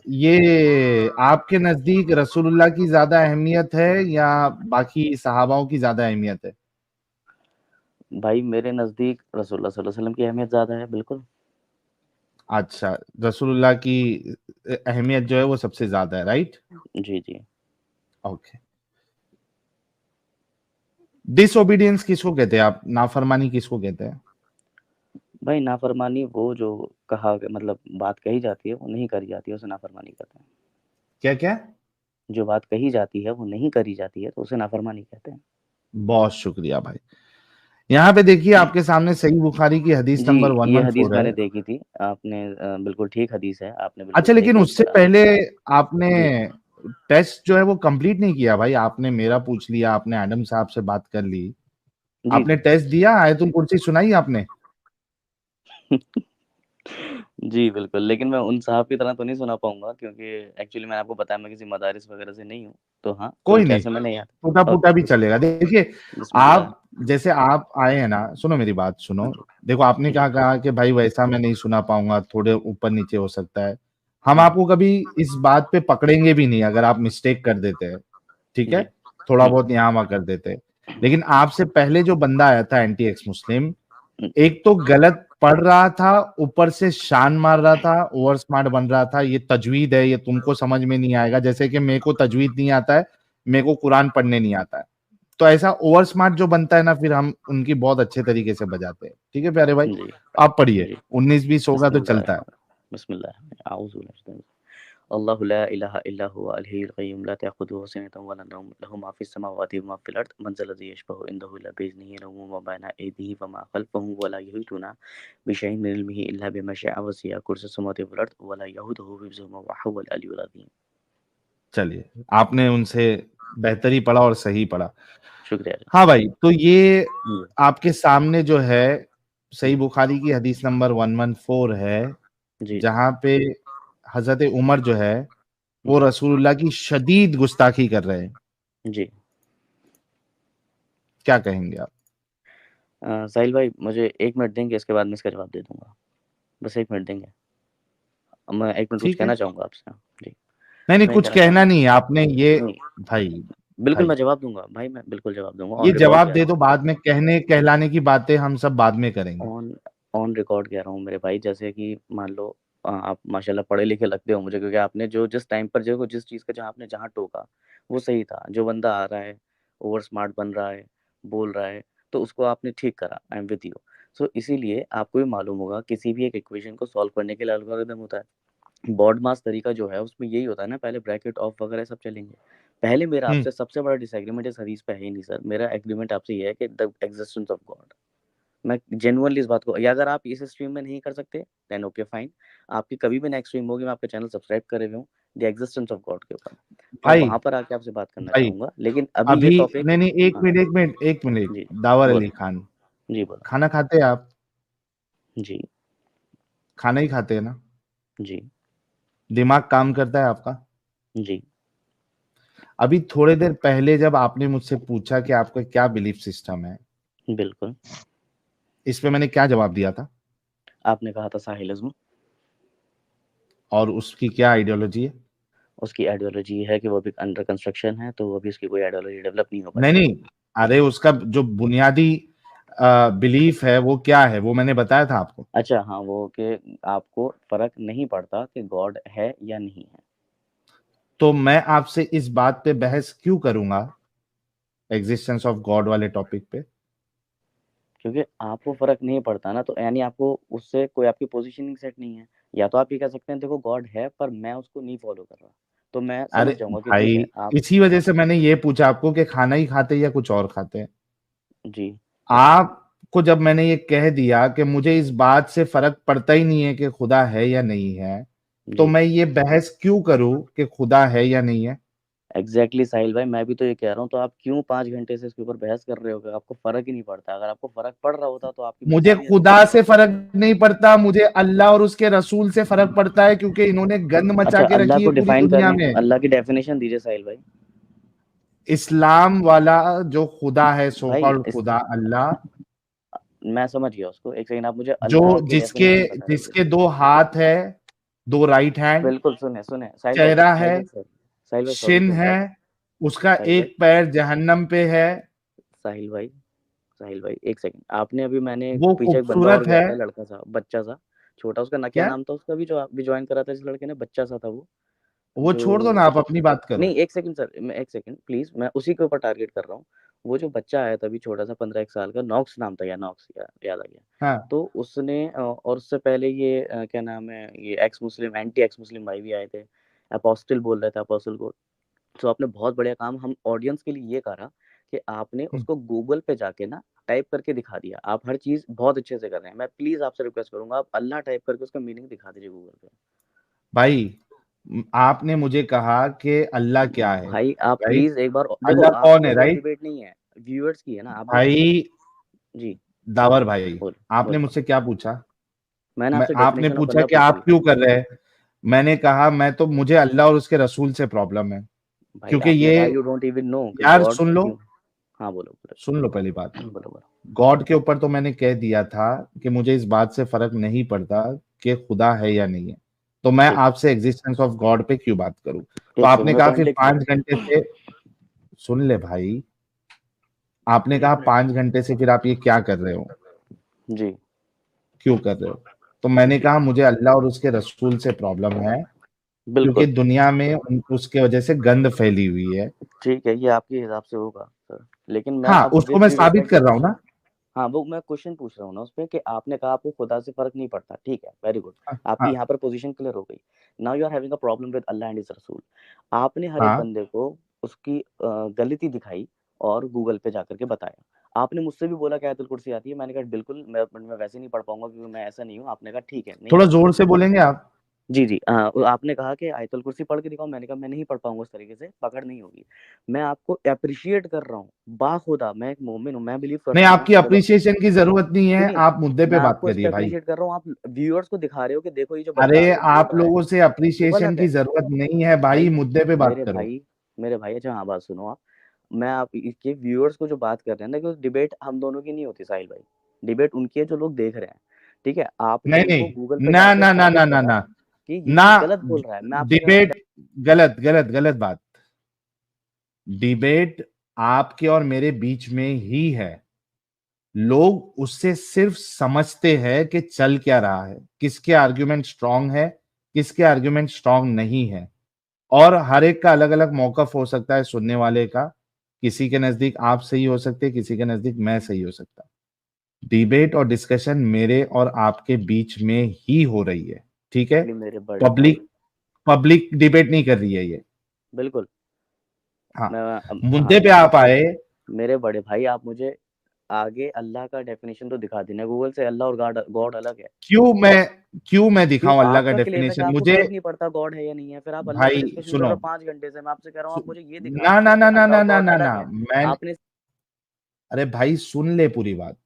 ये आपके नजदीक रसूलुल्लाह की ज्यादा अहमियत है या बाकी सहाबाओं की ज्यादा अहमियत है? भाई मेरे नज़दीक रसूलुल्लाह सल्लल्लाहु अलैहि वसल्लम की अहमियत ज़्यादा है, बिल्कुल। अच्छा, रसूलुल्लाह की अहमियत जो है वो सबसे ज्यादा है, राइट? जी, जी। ओके। डिसोबीडियंस किसको कहते हैं आप? नाफरमानी किसको कहते हैं? भाई नाफ़रमानी वो जो कहा मतलब बात कही जाती है, वो नहीं करी जाती है, उसे नाफ़रमानी कहते हैं। क्या क्या? जो बात कही जाती है, वो नहीं करी जाती है, तो उसे नाफ़रमानी कहते हैं। बहुत शुक्रिया भाई। यहाँ पे देखिए आपके सामने सही बुखारी की हदीस जी, नंबर ये हदीस 114 है। मैंने देखी थी। आपने बिल्कुल ठीक हदीस है, आपने बिल्कुल अच्छा, सही लेकिन कोट उससे करा। पहले आपने जी, टेस्ट जो है वो कंप्लीट नहीं किया भाई। आपने मेरा पूछ लिया, आपने एडम साहब से बात कर ली, जी, आपने जी। टेस्ट दिया, आयतुल कुर्सी सुनाई आपने? जी, बिल्कुल, लेकिन मैं उन साहब की तरह तो नहीं सुना पाऊँगा क्योंकि एक्चुअली मैंने आपको बताया मैं किसी मदारिस वगैरह से नहीं हूँ। तो हाँ, कोई कुछ नहीं, ऐसे में नहीं आता। टूटा-फूटा ओके, भी चलेगा। देखिए, बिस्मिल्लाह। आप जैसे आप आए हैं ना, सुनो मेरी बात सुनो। जी, देखो आपने जी। क्या कहा कि भाई वैसा मैं नहीं सुना पाऊँगा, थोड़े ऊपर-नीचे हो सकता है। हम हुँ, आपको कभी इस बात पे पकड़ेंगे भी नहीं अगर आप मिस्टेक कर देते हैं, ठीक है? जी। थोड़ा हुँ, बहुत यहाँ-वहाँ कर देते हैं। लेकिन आपसे पहले जो बंदा आया था एंटी एक्स मुस्लिम, हुँ, एक तो गलत पढ़ रहा था, ऊपर से शान मार रहा था, ओवर स्मार्ट बन रहा था। ये तजवीद है, ये तुमको समझ में नहीं आएगा। जैसे कि मेरे को तजवीद नहीं आता है, मेरे को कुरान पढ़ने नहीं आता है। तो ऐसा ओवर स्मार्ट जो बनता है ना, फिर हम उनकी बहुत अच्छे तरीके से बजाते हैं। ठीक है प्यारे भाई? जी, आप पढ़िए, जी। 19-20 होगा तो चलता है। बिस्मिल्लाह अऊज़ु बिल्लाहि अल्लाहु ला इलाहा इल्ला हुवा अल हय्युल क़य्यूम ला तअख़ुज़ुहु सिनतुन व ला नौम लहु मा फ़िस समावाति व मा फ़िल अर्द मन ज़ल्लज़ी यशफ़अु इंदहु इल्ला बिइज़्निहि लहु मा बैना अयदीहिम व मा ख़ल्फ़हुम व ला युहीतूना बिशैइन मिन इल्मिहि इल्ला बिमा शाअ वसिअ कुर्सियुहु समावाति वल अर्द व ला यऊदुहु हिफ़्ज़ुहुमा व हुवल अलिय्युल अज़ीम। चलिए, आपने उनसे बेहतर ही पढ़ा और सही पढ़ा। शुक्रिया जी। हाँ भाई, तो ये जी, आपके सामने जो है सही जी, बुखारी की हदीस नंबर 114 है, जी, जी, जहाँ पे हज़रत उमर जो है, वो जी, रसूलुल्लाह की शदीद गुस्ताखी कर रहे हैं। जी। क्या कहेंगे आप? साहिल भाई मुझे 1 मिनट देंगे इसके बाद मैं इसका जवाब दे दूँगा। बस 1 मिनट देंगे। मैं 1 मिनट कुछ ठीक है। कहना चाहूँगा आपसे। जी, नहीं, नहीं मैं ये कुछ कहना कहना चाहूँगा नहीं है, आपने ये नहीं, भाई, बिल्कुल भाई मैं जवाब दूँगा। भाई मैं बिल्कुल जवाब दूँगा। ये ऑन रिकॉर्ड जवाब कह दे रहा दो, हूँ। बाद में कहने कहलाने की बातें हम सब बाद में करेंगे। ऑन ऑन रिकॉर्ड कह रहा हूँ मेरे भाई जैसे कि मान लो आप माशाल्लाह पढ़े लिखे लगते हो मुझे क्योंकि आपने जो जिस टाइम पर जो जिस चीज़ का जहाँ आपने जहाँ टोका वो सही था। जो बंदा आ रहा है, ओवर स्मार्ट बन रहा है, बोल रहा है, तो उसको आपने ठीक करा। I am with you. So इसीलिए आपको भी मालूम होगा किसी भी एक इक्वेशन को सॉल्व करने के लिए एल्गोरिदम होता है। बॉडमास तरीका जो है उसमें यही होता है ना पहले ब्रैकेट ऑफ वगैरह सब चलेंगे। पहले मेरा हुँ, आपसे सबसे बड़ा डिसएग्रीमेंट इस हदीस पे है ही नहीं सर। मेरा एग्रीमेंट आपसे ये है कि द एक्जिस्टेंस ऑफ गॉड। मैं जेन्युइनली इस बात को या अगर आप इस स्ट्रीम में नहीं कर सकते देन ओके फाइन। आपकी कभी भी नेक्स्ट स्ट्रीम होगी मैं आपका चैनल सब्सक्राइब करे हुए हूँ द एग्जिस्टेंस ऑफ गॉड के ऊपर। मैं भाई, वहाँ पर आके आपसे बात करना भाई चाहूँगा। लेकिन अभी ये अभी टॉपिक नहीं, नहीं 1 हाँ, मिनट, 1 मिनट, 1 मिनट। जी, दावर अली बोलो। खान, जी, बोलो। खाना खाते हैं आप? जी, खाना ही खाते हैं ना? जी, दिमाग काम करता है आपका? जी, अभी थोड़ी देर पहले जब आपने मुझसे पूछा कि आपका क्या बिलीफ सिस्टम है, बिल्कुल। इस पे मैंने क्या जवाब दिया था? आपने कहा था साहिलिज़्म। और उसकी क्या आइडियोलॉजी है? उसकी आइडियोलॉजी है कि वो अभी अंडर कंस्ट्रक्शन है, तो अभी उसकी कोई आइडियोलॉजी डेवलप नहीं हो पाई नहीं, है। नहीं, अरे उसका जो बुनियादी बिलीफ है वो क्या है? वो मैंने बताया था आपको। अच्छा हाँ, वो कि आपको फ़र्क नहीं पड़ता कि गॉड है या नहीं है। तो मैं आपसे इस बात पे बहस क्यों करूँगा, एक्जिस्टेंस ऑफ गॉड वाले टॉपिक पे? क्योंकि आपको फ़र्क नहीं पड़ता ना, तो यानी आपको उससे कोई आपकी पोज़ीशनिंग सेट नहीं है। या तो आप ये कह सकते हैं देखो गॉड है पर मैं उसको नहीं फ़ॉलो कर रहा। तो मैं अरे समझ जाऊँगा कि ठीक भाई, है आप इसी वजह से मैंने ये पूछा आपको कि खाना ही खाते हैं या कुछ और खाते हैं? जी, आपको जब मैंने ये कह दिया कि मुझे इस बात से फ़र्क पड़ता ही नहीं है कि खुदा है या नहीं है, तो जी। मैं ये बहस क्यों करूँ कि खुदा है या नहीं है? एग्ज़ैक्टली साहिल भाई मैं भी तो ये कह रहा हूँ, तो आप क्यों 5 घंटे से इसके ऊपर बहस कर रहे हो कि आपको फ़र्क ही नहीं पड़ता। अगर आपको फ़र्क पड़ रहा होता तो आपकी मुझे परेशानी हद खुदा से फ़र्क नहीं पड़ता, मुझे अल्लाह और उसके रसूल से फ़र्क पड़ता है क्योंकि इन्होंने गंद मचा अच्छा के अल्लाह रखी है को पूरी डिफ़ाइन दुनिया करें, में। अल्लाह की डेफ़िनेशन दीजिए साहिल भाई। इस्लाम वाला जो खुदा है, सो भाई कॉल्ड इस खुदा अल्लाह, मैं समझ गया उसको। एक सेकंड आप मुझे जो अल्लाह की जिसके डेफ़िनेशन बता दीजिए। जिसके 2 हाथ है, दो राइट हैंड, बिल्कुल, सुने सुने साहिल भाई, चेहरा है, साहिल भाई सर, साहिल भाई सॉरी शिन टू है, इंटरप्ट। उसका साहिल भाई, एक पैर जहन्नम पे है, साहिल भाई, साहिल भाई एक सेकंड, आपने अभी मैंने वो पीछे एक बंदा और खूबसूरत गया है। था, लड़का सा, बच्चा सा, छोटा, उसका ना क्या क्या? नाम था उसका भी, जो आप भी ज्वाइन करा था जिस लड़के ने, बच्चा सा था वो, वो छोड़ दो ना, जो आप अपनी बात करो। नहीं, एक सेकंड सर, मैं एक सेकंड प्लीज, मैं उसी के ऊपर टारगेट कर रहा हूँ। वो जो बच्चा आया था अभी छोटा सा, 15 एक साल का, नॉक्स नाम था, या नॉक्स, याद आ गया। हाँ। तो उसने और उससे पहले ये क्या नाम है, ये एक्स मुस्लिम, एंटी एक्स मुस्लिम भाई भी आए थे, अपोस्टल बोल रहे थे, अपोस्टल को। तो आपने बहुत बढ़िया काम हम ऑडियंस के लिए ये करा कि आपने हम्म। उसको गूगल पे जाके ना टाइप करके दिखा दिया। आप हर चीज बहुत अच्छे से कर रहे हैं, मैं प्लीज आपसे रिक्वेस्ट करूंगा, आप अल्लाह टाइप करके उसका मीनिंग दिखा दीजिए गूगल पे। भाई, आपने मुझे कहा कि अल्लाह क्या है, भाई आप राइट? प्लीज एक बार देखो, अल्लाह कौन आपकी है, और मेरी राइट? डिबेट नहीं है, व्यूअर्स की है ना, आप बस। भाई जी, दावर भाई, बोलो आपने बोलो। मुझसे क्या पूछा? मैंने मैं आपसे आपने डेफिनेशन ऑफ पूछा अल्लाह कि पूछी। आप क्यों कर रहे हैं? मैंने कहा मैं तो, मुझे अल्लाह और उसके रसूल से प्रॉब्लम है, भाई क्योंकि आपने ये, कहा यू डोंट इवन नो कि यार गॉड सुन लो, क्यों। हाँ बोलो बोलो। सुन लो पहली बात। बोलो बोलो। गॉड के ऊपर तो मैंने कह दिया था कि मुझे इस बात से फर्क नहीं पड़ता कि खुदा है या नहीं है, तो मैं ठीक है, आपसे एग्जिस्टेंस ऑफ गॉड पे क्यों बात करूं? तो एक सेकंड आपने में कहा पॉइंट फिर लिख लूँ। 5 घंटे से, सुन ले भाई, आपने कहा 5 घंटे से फिर आप ये क्या कर रहे हो, जी, क्यों कर रहे हो? तो मैंने कहा मुझे अल्लाह और उसके रसूल से प्रॉब्लम है, क्योंकि बिल्कुल। दुनिया में उसके वजह से गंद फैली हुई है। ठीक है, ये आपके हिसाब से होगा सर, लेकिन मैं हाँ, अब उसको विद मैं ड्यू साबित रिस्पेक्ट जो कर रहा हूँ क्वेश्चन, ना। हाँ वो मैं क्वेश्चन पूछ रहा हूँ ना उस पे, कि आपने कहा आपको खुदा से फर्क नहीं पड़ता, ठीक है, वेरी गुड, हाँ, आपकी हाँ, यहाँ पर पोजीशन क्लियर हो गई। Now you are having a problem with Allah and his रसूल। आपने हर एक हाँ। बंदे को उसकी गलती दिखाई और गूगल पे जाकर के बताया। आपने मुझसे भी बोला कि आयतुल कुर्सी आती है, मैंने कहा बिल्कुल, मैं वैसे नहीं पढ़ पाऊंगा क्योंकि मैं ऐसा नहीं हूँ। आपने कहा ठीक है, नहीं थोड़ा आता। जोर से बोलेंगे आप? जी, जी। आपने कहा कि आयतुल कुर्सी पढ़ के दिखाओ, मैंने कहा मैं नहीं पढ़ पाऊँगा उस तरीके से, पकड़ नहीं होगी। मैं आपको एप्रिशिएट कर रहा हूँ, बाखुदा मैं एक मोमिन हूँ, मैं बिलीव नहीं, करता हूँ आपकी चलो। अप्रिसिएशन की जरूरत नहीं है, सुनिए, आप मुद्दे पे मैं बात आपको इस पे करिए भाई। एप्रिशिएट कर रहा हूँ, आप व्यूअर्स को दिखा रहे हो कि देखो ये जो अरे, बंदा आके बोल आप रहा है, लोगों से वो अप्रिसिएशन गलत की है। जरूरत नहीं है भाई, भाई मुद्दे पे बात मेरे करो। भाई मेरे भाई, अच्छा हाँ, बात सुनो आप। मैं आप इसके व्यूअर्स को जो बात कर रहे हैं ना, कि डिबेट हम दोनों की नहीं होती साहिल भाई, डिबेट उनकी है जो लोग देख रहे हैं, ठीक है? आपने नहीं उनको गूगल नहीं, पे ना जाके ना ना ना साबित ना करा ना कि ये ना, चीज़ गलत बोल रहा है। मैं आपसे कह रहा हूँ, डिबेट, गलत गलत गलत बात। डिबेट आपके और मेरे बीच में ही है, लोग उससे सिर्फ समझते हैं कि चल क्या रहा है, किसके आर्ग्यूमेंट स्ट्रांग है, किसके आर्ग्यूमेंट स्ट्रांग नहीं है। और हर एक का अलग अलग मौकफ हो सकता है सुनने वाले का, किसी के नजदीक आप सही हो सकते हैं, किसी के नजदीक मैं सही हो सकता। डिबेट और डिस्कशन मेरे और आपके बीच में ही हो रही है, ठीक है? मेरे बड़े भाई, पब्लिक पब्लिक डिबेट नहीं कर रही है ये। बिल्कुल। हाँ, मैं हाँ, मुद्दे पे आप आए। मेरे बड़े भाई, आप मुझे आगे अल्लाह का डेफिनेशन तो दिखा देना गूगल से, अल्लाह और गॉड गॉड अलग है। क्यों मैं क्यों दिखाऊं अल्लाह का आपका क्लेम है कि डेफिनेशन आपको मुझे? फर्क नहीं पड़ता गॉड है या नहीं है, फिर आप अल्लाह पे भाई डिस्कशन कर रहे सुनो, हो 5 घंटे से, मैं आपसे कह रहा हूँ आप मुझे ये दिखा ना ना कि ना ना अल्लाह ना और ना गॉड ना ना, अलग है। मैं, आपने अरे भाई सुन ले पूरी बात।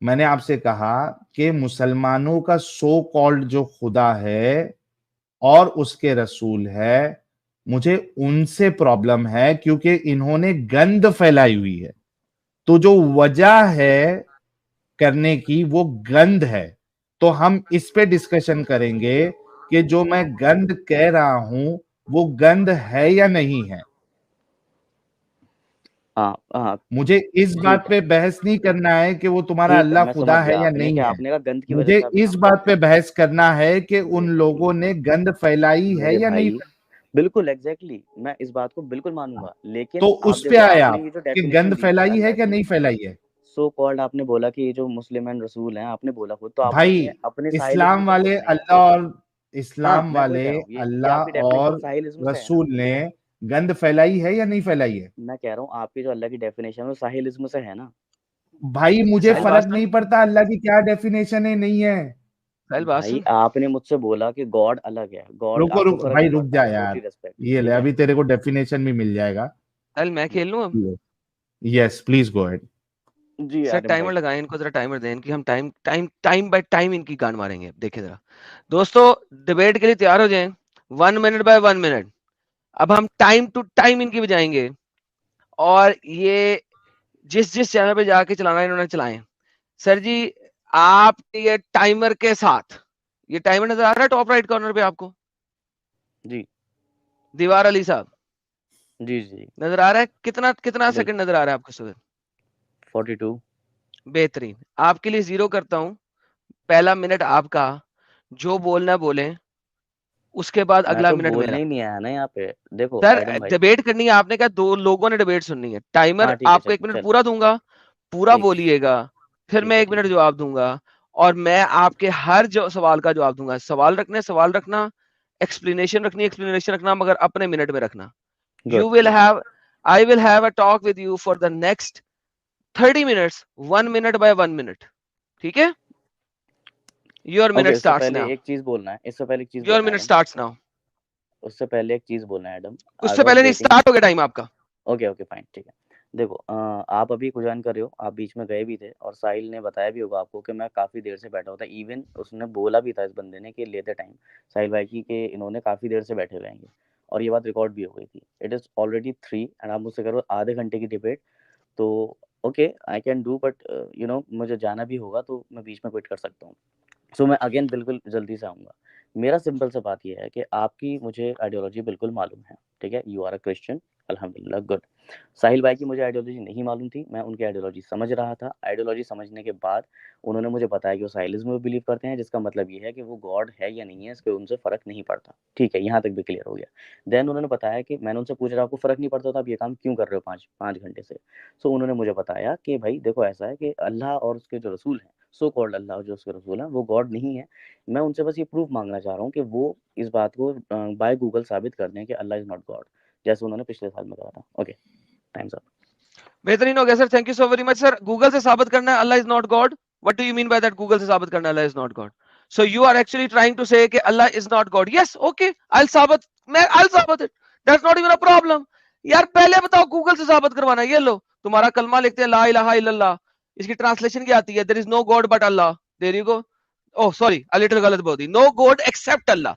मैंने आपसे कहा कि मुसलमानों का सो कॉल्ड जो खुदा है और उसके रसूल है, मुझे उनसे प्रॉब्लम है, क्योंकि इन्होंने गंद फैलाई हुई है। तो जो वजह है करने की वो गंद है। तो हम इस पे डिस्कशन करेंगे कि जो मैं गंद कह रहा हूं वो गंद है या नहीं है। हाँ हाँ, मुझे इस बात ठीक है, पे बहस नहीं करना है कि वो तुम्हारा ठीक है, अल्लाह मैं समझ खुदा है गया या आपने कि नहीं है। आपने कहा गंद की वजह मुझे से आप यहाँ इस पे बात बैठे पे हो। बहस करना है कि उन लोगों ने गंद फैलाई है मेरे या नहीं भाई, फैलाई। बिल्कुल एग्जैक्टली, मैं इस बात को बिल्कुल मानूंगा, तो लेकिन आप उस पे देखो, आए आपने आप ये जो कि डेफिनेशन गंद दी फैलाई है अल्लाह क्या की, नहीं फैलाई है। सो कॉल्ड, आपने बोला कि ये जो मुस्लिम एंड रसूल हैं, आपने बोला खुद, तो आपने भाई, अपने अपने साहिलिज्म इस्लाम से वाले बोला ना ये। अल्लाह और हाँ, इस्लाम मैं वही वाले कह रहा हूँ, ये अल्लाह आपकी डेफिनेशन और साहिलिज्म से है ना। रसूल ने गंद फैलाई है या नहीं फैलाई है? मैं कह रहा हूँ आपकी जो अल्लाह की डेफिनेशन है वो साहिलिज्म से है ना। भाई मुझे साहिल बात फर्क सुन। नहीं पड़ता अल्लाह की क्या डेफिनेशन है, नहीं है। साहिल बात भाई सुन। आपने मुझसे बोला कि गॉड अलग है, गॉड रुको आपको रुको फर्क भाई, नहीं रुक पड़ता, जा टोटली यार, रेस्पेक्ट, ये ले ठीक है। अभी तेरे को डेफिनेशन भी मिल जाएगा। साहिल मैं खेल लूं अब। Yes please go ahead. जी सर एडम टाइमर भाई। लगाएं इनको, जरा टाइमर दें इनकी, हम time time time by time इनकी गांड मारेंगे। अब देखिए जरा दोस्तों, डिबेट के लिए तैयार हो जाएं। 1 मिनट बाय 1 मिनट अब हम टाइम टू टाइम इनकी बजाएंगे, और ये जिस जिस चैनल पे जाके चलाना है इन्होंने चलाएं। सर जी, आप ये टाइमर के साथ ये टाइमर नजर आ रहा है टॉप राइट कॉर्नर पे आपको? जी दीवार अली साहब जी जी नजर आ रहा है? कितना कितना बिल्कुल सेकंड नजर आ रहा है आपको सर? 42 बेहतरीन। आपके लिए 0 करता हूं। पहला मिनट आपका, जो बोलना बोले, उसके बाद मैं अगला तो मिनट मेरा। बोलने ही नहीं आया ना यहाँ पे। देखो सर एडम भाई, डिबेट करनी है, आपने कहा 2 लोगों ने डिबेट सुननी है। टाइमर हाँ ठीक है, आपको चल 1 मिनट चल पूरा दूंगा, पूरा ठीक बोलिएगा, फिर ठीक मैं है 1 ठीक मिनट है जवाब दूंगा, और मैं आपके हर जो सवाल का जवाब दूंगा। सवाल रखना, एक्सप्लेनेशन रखना, मगर अपने मिनट में रखना। Good you will good have I will have a talk with you for the next 30 minutes, 1 minute by 1 minute. ठीक है? Your okay. मिनट उससे स्टार्ट्स पहले नाउ। एक चीज बोलना है, इससे पहले एक चीज योर बोलना है मिनट एडम। Starts now. उससे पहले एक चीज बोलना है एडम। आई उससे वॉज पहले नहीं, वेटिंग। स्टार्ट हो गया टाइम आपका। ओके ओके फाइन, ठीक है। देखो आप अभी कुछ ज्वाइन कर रहे हो, आप बीच में गए भी थे, और साहिल ने बताया भी होगा आपको कि मैं काफ़ी देर से बैठा होता। इवन उसने बोला भी था इस बंदे ने कि लेते टाइम साहिल भाई की कि इन्होंने काफ़ी देर से बैठे हुए हैं, और ये बात रिकॉर्ड भी हो गई थी। इट इज़ ऑलरेडी 3 एंड आप मुझसे करो आधे घंटे की डिबेट। तो okay I can do, but मुझे जाना भी होगा तो मैं बीच में क्विट कर सकता हूँ। सो मैं अगेन बिल्कुल जल्दी से आऊँगा। मेरा सिंपल सा बात ये है कि आपकी मुझे आइडियोलॉजी बिल्कुल मालूम है, ठीक है? यू आर अ क्रिश्चियन, अल्हम्दुलिल्लाह, गुड। साहिल भाई की मुझे आइडियोलॉजी नहीं मालूम थी, मैं उनकी आइडियोलॉजी समझ रहा था। आइडियोलॉजी समझने के बाद उन्होंने मुझे बताया कि वो साहिलिज़्म में बिलीव करते हैं, जिसका मतलब ये है कि वो गॉड है या नहीं है, इसके उनसे फ़र्क नहीं पड़ता। ठीक है, यहाँ तक भी क्लियर हो गया। देन उन्होंने बताया कि मैंने उनसे पूछा आपको फ़र्क नहीं पड़ता तो आप ये काम क्यों कर रहे हो 5 घंटे से? सो उन्होंने मुझे बताया कि भाई देखो ऐसा है कि अल्लाह और उसके जो रसूल हैं, सो कॉल्ड अल्लाह और जो उसके रसूल हैं, वो गॉड नहीं है। मैं उनसे बस ये प्रूफ माँगना चाह रहा हूँ कि वो इस बात को बाय गूगल साबित कर दें कि अल्लाह इज़ नॉट गॉड, जैसे उन्होंने पिछले साल में कहा था। Okay, times up. बेहतरीन हो गया sir, thank you so very much sir. Google से साबित करना है Allah is not God? What do you mean by that? Google से साबित करना Allah is not God? So you are actually trying to say कि Allah is not God? Yes, okay, I will साबित it. That's not even a problem. यार पहले बताओ, Google से साबित करवाना है। ये लो तुम्हारा कलमा लिखते हैं ला इलाहा इल्लल्लाह, इसकी ट्रांसलेशन क्या आती है? There is no God but Allah. There you go. Oh sorry, a little गलत बोल दी। No God except Allah,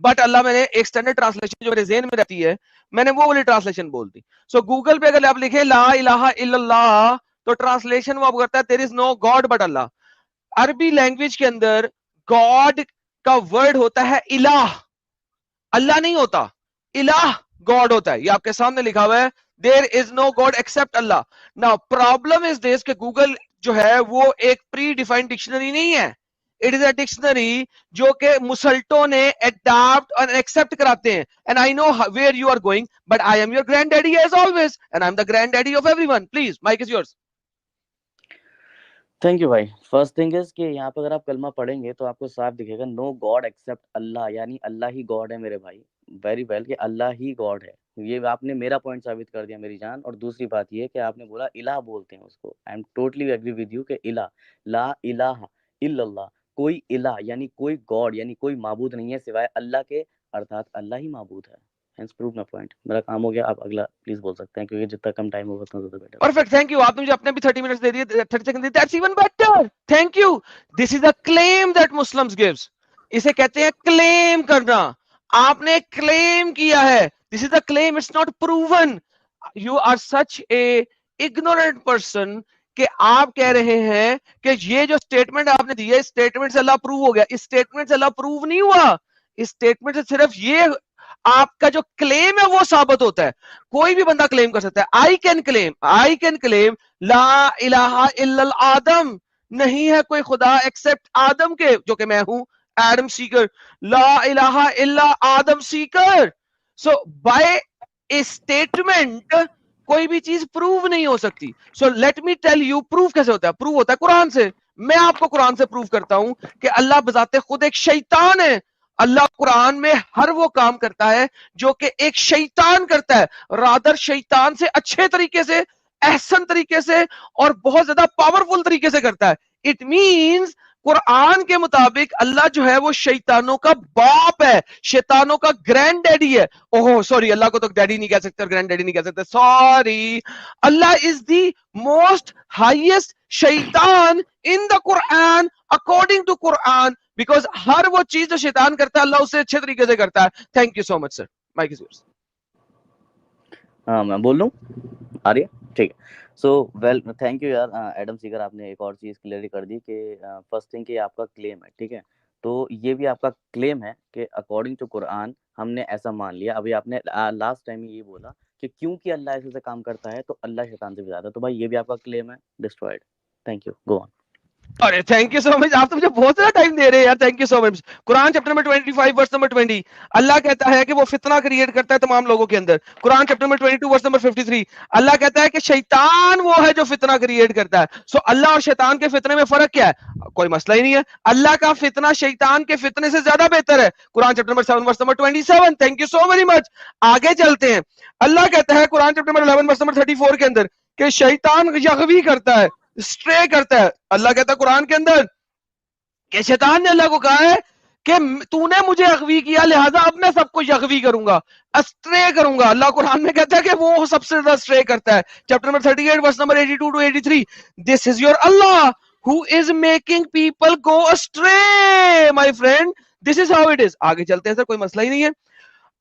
but Allah मैंने एक स्टैंडर्ड ट्रांसलेशन जो मेरे ज़हन में रहती है, मैंने वो वाली ट्रांसलेशन बोल दी। सो गूगल पे अगर आप लिखे ला इलाहा इल्लल्लाह, तो ट्रांसलेशन वो आप करता है there is no God but Allah. अरबी लैंग्वेज के अंदर गॉड का वर्ड होता है इलाह, अल्लाह नहीं होता। इलाह गॉड होता है, ये आपके सामने लिखा हुआ है, there is no God except Allah. Now problem is this कि गूगल जो है वो एक प्री डिफाइंड डिक्शनरी नहीं है। इट इज अ डिक्शनरी जो कि मुसल्टों ने अडॉप्ट और एक्सेप्ट कराते हैं। And I know where you are going, but I am your grand daddy as always, and I am the grand daddy of everyone. Please, mic is yours. Thank you भाई। First thing is कि यहाँ पे अगर आप कलमा पढ़ेंगे तो आपको साफ दिखेगा नो गॉड एक्सेप्ट अल्लाह, यानी अल्लाह ही गॉड है मेरे भाई। वेरी वेल कि अल्लाह ही गॉड है। ये आपने मेरा पॉइंट साबित कर दिया मेरी जान। और दूसरी बात ये कि आपने बोला इलाह बोलते हैं उसको, I am totally agree with you कि इलाह, ला इलाहा इल्लल्लाह, कोई इलाह यानी कोई गॉड यानी कोई माबूद नहीं है सिवाय अल्लाह के, अर्थात अल्लाह ही माबूद है। Hence prove my point. मेरा काम हो गया, आप अगला प्लीज बोल सकते हैं, क्योंकि जितना कम टाइम होगा उतना ज्यादा बेटर होगा। Perfect, thank you. आपने मुझे अपने भी 30 मिनट्स दे दिए, 30 सेकंड दिए, that's even better, thank you. This is a claim that Muslims gives, इसे कहते हैं क्लेम करना। आपने क्लेम किया है, this is a claim, it's not proven. You are such a ignorant person कि आप कह रहे हैं कि ये जो स्टेटमेंट आपने दी है, इस स्टेटमेंट से अल्लाह प्रूव हो गया। इस स्टेटमेंट से अल्लाह प्रूव नहीं हुआ, इस स्टेटमेंट से सिर्फ ये आपका जो क्लेम है वो साबित होता है। कोई भी बंदा क्लेम कर सकता है। आई कैन क्लेम ला इलाहा इल्लल आदम, नहीं है कोई खुदा एक्सेप्ट आदम के, जो कि मैं हूं, एडम सीकर। ला इलाहा इल्ला Adam Seeker. So by a statement कोई भी चीज प्रूव नहीं हो सकती। So let me tell you, prove कैसे होता है? प्रूव होता है कुरान से। मैं आपको कुरान से प्रूव करता हूं कि अल्लाह बजाते खुद एक शैतान है। अल्लाह कुरान में हर वो काम करता है जो कि एक शैतान करता है, रादर शैतान से अच्छे तरीके से, एहसन तरीके से, और बहुत ज्यादा पावरफुल तरीके से करता है। इट मींस कुरान के मुताबिक अल्लाह जो है वो शैतानों का बाप है, शैतानों का ग्रैंड डैडी है। ओहो सॉरी, अल्लाह को तो डैडी नहीं कह सकते और ग्रैंड डैडी नहीं कह सकते, sorry. Allah is the most highest शैतान in the Quran according to Quran, because हर वो चीज जो शैतान करता है अल्लाह उससे अच्छे तरीके से करता है। Thank you so much sir, mic is yours. हाँ मैं बोल लूँ, आ रही है? ठीक है। सो वेल थैंक यू यार एडम सीकर, आपने एक और चीज़ क्लियर कर दी कि फर्स्ट थिंग कि आपका क्लेम है, ठीक है? तो ये भी आपका क्लेम है कि अकॉर्डिंग टू कुरान हमने ऐसा मान लिया। अभी आपने लास्ट टाइम ये बोला कि क्योंकि अल्लाह ऐसे काम करता है तो अल्लाह शैतान से भी ज्यादा, तो भाई ये भी आपका क्लेम है destroyed. Thank you, go on. अरे थैंक यू सो मच, आप तो मुझे बहुत ज्यादा टाइम दे रहे हैं यार, thank you so much. Quran chapter number 25 verse number 20, Allah कहता है कि वो फितना क्रिएट करता है तमाम लोगों के अंदर। Quran chapter number 22 verse number 53, Allah कहता है कि शैतान वो है जो फितना क्रिएट करता है। सो अल्लाह और शैतान के फितने में फर्क क्या है? कोई मसला ही नहीं है, अल्लाह का फितना शैतान के फितने से ज्यादा बेहतर है। Quran chapter number 7 verse number 27, thank you so very much. आगे चलते हैं, अल्लाह कहता है Quran chapter number 11 verse number 34 के अंदर कि शैतान यगवी करता है, स्ट्रे करता है। अल्लाह कहता है कुरान के अंदर कि शैतान ने अल्लाह को कहा है कि तूने मुझे अगवी किया, लिहाजा अब मैं सबको यगवी करूंगा, स्ट्रे करूंगा। अल्लाह कुरान में कहता है कि वो सबसे ज्यादा स्ट्रे करता है। Chapter number 38 verse number 82 to 83, this is your Allah who is making people go astray my friend, this is how it is. आगे चलते हैं सर, कोई मसला ही नहीं है।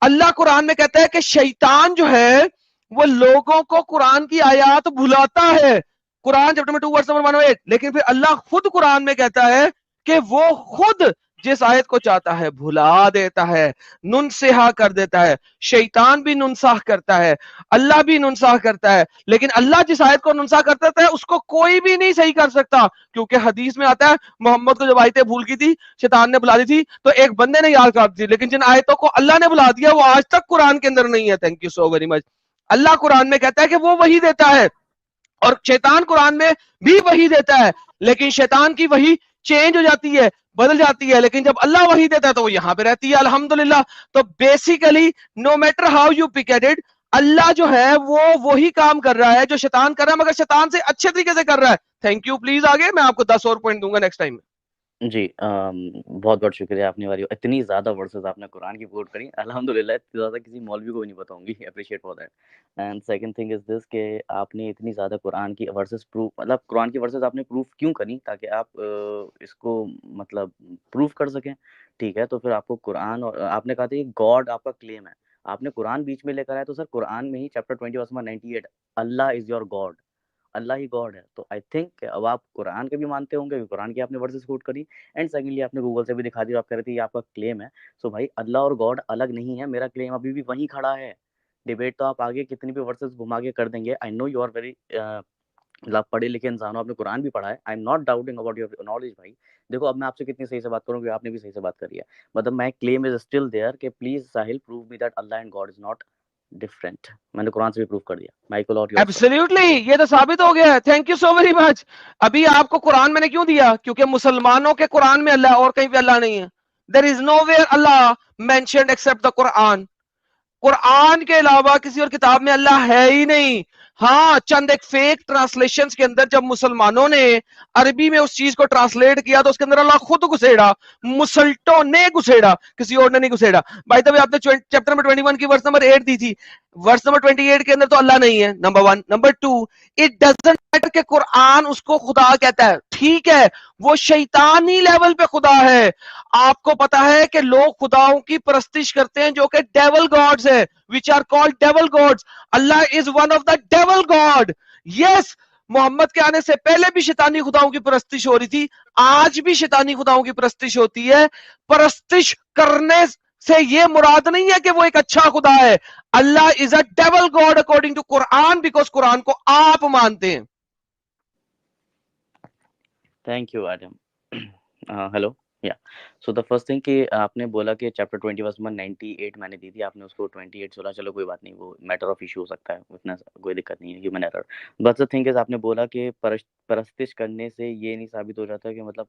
अल्लाह कुरान में कहता है कि शैतान जो है वो लोगों को कुरान की आयत भुलाता है। कुरान चैप्टर में 2 वर्स नंबर 108, लेकिन फिर अल्लाह खुद कुरान में कहता है कि वो खुद जिस आयत को चाहता है भुला देता है, नुनसेहा कर देता है। शैतान भी नुनसाह करता है, अल्लाह भी नुनसाह करता है, लेकिन अल्लाह जिस आयत को नुनसाह कर देता है उसको कोई भी नहीं सही कर सकता, क्योंकि हदीस में आता है मोहम्मद को जब आयतें भूल की थी, शैतान ने बुला दी थी, तो एक बंदे ने याद कर दी, लेकिन जिन आयतों को अल्लाह ने बुला दिया वो आज तक कुरान के अंदर नहीं है। Thank you so very much. Allah Quran में कहता है कि वो वही देता है, और शैतान कुरान में भी वही देता है, लेकिन शैतान की वही चेंज हो जाती है, बदल जाती है, लेकिन जब अल्लाह वही देता है तो वो यहां पे रहती है, अल्हम्दुलिल्लाह। तो basically no matter how you pick at it, Allah जो है वो वही काम कर रहा है जो शैतान कर रहा है, मगर शैतान से अच्छे तरीके से कर रहा है। थैंक यू, प्लीज आगे, मैं आपको 10 और पॉइंट दूंगा नेक्स्ट टाइम। जी, बहुत-बहुत शुक्रिया आपने वाली इतनी ज़्यादा वर्सेस आपने कुरान की कोट करी, अल्हम्दुलिल्लाह इतनी ज़्यादा किसी मौलवी को भी नहीं पता होंगी, appreciate for that. And second thing is this कि आपने इतनी ज़्यादा कुरान की वर्सेस प्रूफ, मतलब कुरान की वर्सेस आपने प्रूफ क्यों करी? ताकि आप इसको मतलब प्रूफ कर सकें, ठीक है? तो फिर आपको कुरान, और आपने कहा था कि गॉड आपका क्लेम है, आपने कुरान बीच में लेकर आए, तो सर कुरान में ही chapter 20 verse number 98, Allah is your God, Allah ही गॉड है। तो आई थिंक अब आप कुरान के भी मानते होंगे, कुरान की आपने वर्सेस कोट करी, एंड सेकंडली आपने गूगल से भी दिखा दिया, आप कह रहे थे ये आपका क्लेम है। सो भाई अल्लाह और गॉड अलग नहीं है, मेरा क्लेम अभी भी वहीं खड़ा है। डिबेट तो आप आगे कितनी भी वर्सेस घुमा के कर देंगे, I know you are very मतलब पढ़े लिखे इंसान हो, आपने कुरान भी पढ़ा है, आई am not doubting about your knowledge भाई। देखो अब मैं आपसे कितनी सही से बात करूँ, आपने भी सही से बात करी है, मतलब my claim is still there कि please Sahil prove me that Allah and God is not different. मैंने कुरान से भी प्रूव कर दिया। माइकल और योर एब्सोल्युटली, ये तो साबित हो गया है, thank you so very much. अभी आपको कुरान मैंने क्यों दिया? क्योंकि मुसलमानों के कुरान में अल्लाह और कहीं पे अल्लाह नहीं है। There is no where Allah mentioned except the Quran. Quran के अलावा किसी और किताब में अल्लाह है ही नहीं। हाँ, चंद एक फेक ट्रांसलेशंस के अंदर जब मुसलमानों ने अरबी में उस चीज को ट्रांसलेट किया तो उसके अंदर अल्लाह खुद घुसेड़ा, मुसल्टों ने घुसेड़ा, किसी और ने नहीं घुसेड़ा। भाई तभी आपने चैप्टर नंबर 21 की वर्स नंबर 8 दी थी, वर्स नंबर 28 के अंदर तो अल्लाह नहीं है, number 1। Number 2, it doesn't matter कि कुरान उसको खुदा कहता है, ठीक है, वो शैतानी लेवल पे खुदा है। आपको पता है कि लोग खुदाओं की परस्तिश करते हैं जो कि डेवल गॉड्स है, which are called devil gods. Allah is one of the devil god. Yes, Muhammad के आने से पहले भी शैतानी खुदाओं की परस्तिश हो रही थी, आज भी शैतानी खुदाओं की परस्तिश होती है। परस्तिश करने से ये मुराद नहीं है कि वो एक अच्छा खुदा है। Allah is a devil God according to Quran, because Quran को आप मानते हैं। Thank you Adam. हेलो, या सो द फर्स्ट थिंग कि आपने बोला कि चैप्टर 20 वर्स नंबर 98 मैंने दी थी, आपने उसको 28 बोला, चलो कोई बात नहीं, वो मैटर ऑफ इशू हो सकता है, उतना कोई दिक्कत नहीं है, human error. But the thing is आपने बोला कि परस्तिश करने से ये नहीं साबित हो जाता कि मतलब